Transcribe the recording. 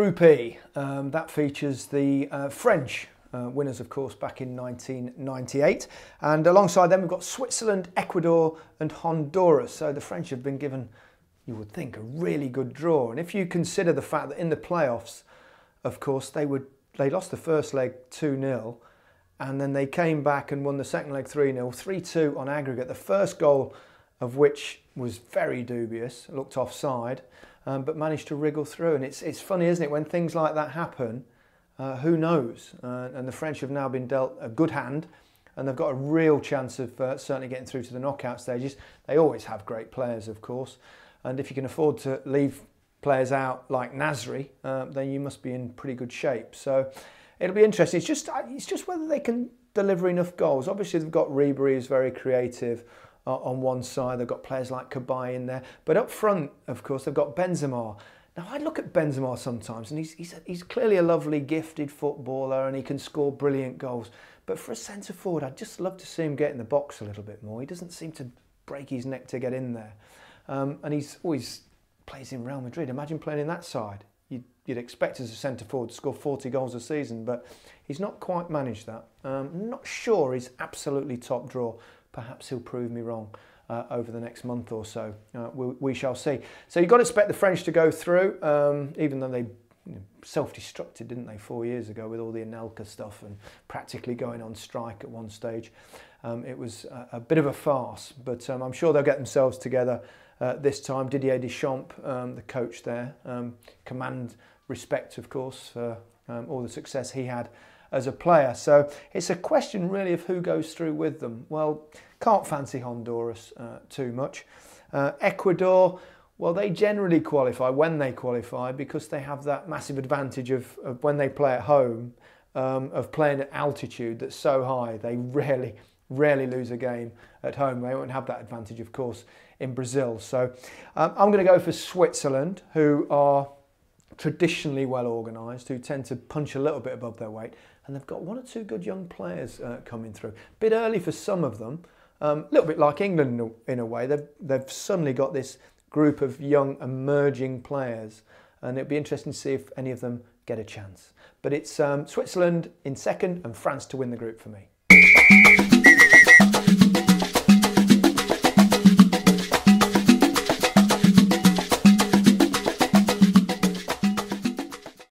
Group E, that features the French winners, of course, back in 1998. And alongside them, we've got Switzerland, Ecuador and Honduras. So the French have been given, you would think, a really good draw. And if you consider the fact that in the playoffs, of course, they lost the first leg 2-0, and then they came back and won the second leg 3-0, 3-2 on aggregate. The first goal of which was very dubious, looked offside, but managed to wriggle through. And it's funny, isn't it, when things like that happen, who knows? And the French have now been dealt a good hand, and they've got a real chance of certainly getting through to the knockout stages. They always have great players, of course, and if you can afford to leave players out like Nasri, then you must be in pretty good shape. So it'll be interesting. It's just whether they can deliver enough goals. Obviously, they've got Ribery, who's very creative on one side. They've got players like Kabay in there. But up front, of course, they've got Benzema. Now, I look at Benzema sometimes, and he's clearly a lovely, gifted footballer, and he can score brilliant goals. But for a centre-forward, I'd just love to see him get in the box a little bit more. He doesn't seem to break his neck to get in there. And he's always plays in Real Madrid. Imagine playing in that side. You'd expect as a centre-forward to score 40 goals a season, but he's not quite managed that. Not sure he's absolutely top draw. Perhaps he'll prove me wrong over the next month or so. We shall see. So you've got to expect the French to go through, even though they self-destructed, didn't they, 4 years ago with all the Anelka stuff and practically going on strike at one stage. It was a bit of a farce, but I'm sure they'll get themselves together this time. Didier Deschamps, the coach there, command respect, of course, for all the success he had as a player. So it's a question really of who goes through with them. Well, can't fancy Honduras too much. Ecuador, well, they generally qualify when they qualify because they have that massive advantage of when they play at home, of playing at altitude that's so high. They rarely lose a game at home. They won't have that advantage, of course, in Brazil. So I'm going to go for Switzerland, who are traditionally well organised, who tend to punch a little bit above their weight, and they've got one or two good young players coming through. Bit early for some of them, a little bit like England in a way. They've suddenly got this group of young emerging players, and it'll be interesting to see if any of them get a chance. But it's Switzerland in second and France to win the group for me.